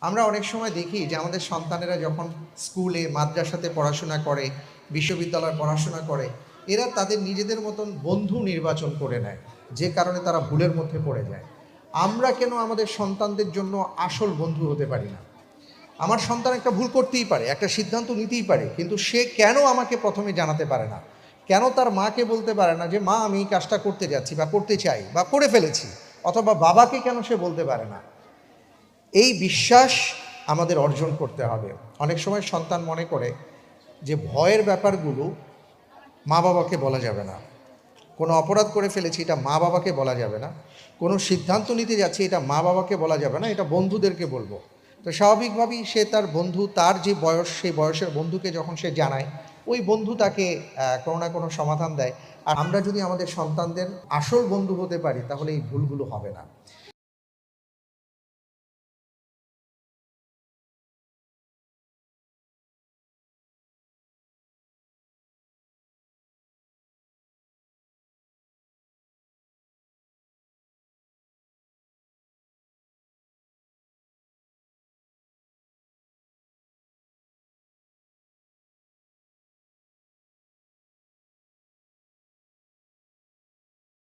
আমরা অনেক সময় দেখি যে আমাদের সন্তানেরা যখন স্কুলে মাদ্রাসাতে পড়াশোনা করে, বিশ্ববিদ্যালয়ে পড়াশোনা করে, এরা তাদের নিজেদের মতন বন্ধু নির্বাচন করে নেয়, যে কারণে তারা ভুলের মধ্যে পড়ে যায়। আমরা কেন আমাদের সন্তানদের জন্য আসল বন্ধু হতে পারি না? আমার সন্তান একটা ভুল করতেই পারে, একটা সিদ্ধান্ত নিতেই পারে, কিন্তু সে কেন আমাকে প্রথমে জানাতে পারে না? কেন তার মাকে বলতে পারে না যে মা আমি এই কাজটা করতে যাচ্ছি বা করতে চাই বা করে ফেলেছি? অথবা বাবাকে কেন সে বলতে পারে না? এই বিশ্বাস আমাদের অর্জন করতে হবে। অনেক সময় সন্তান মনে করে যে ভয়ের ব্যাপারগুলো মা বাবাকে বলা যাবে না। কোনো অপরাধ করে ফেলেছি, এটা মা বাবাকে বলা যাবে না। কোনো সিদ্ধান্ত নিতে যাচ্ছি, এটা মা বাবাকে বলা যাবে না, এটা বন্ধুদেরকে বলবো। তো স্বাভাবিকভাবেই সে তার বন্ধু, তার যে বয়স, সেই বয়সের বন্ধুকে যখন সে জানায়, ওই বন্ধু তাকে কোনো না কোনো সমাধান দেয়। আর আমরা যদি আমাদের সন্তানদের আসল বন্ধু হতে পারি, তাহলে এই ভুলগুলো হবে না।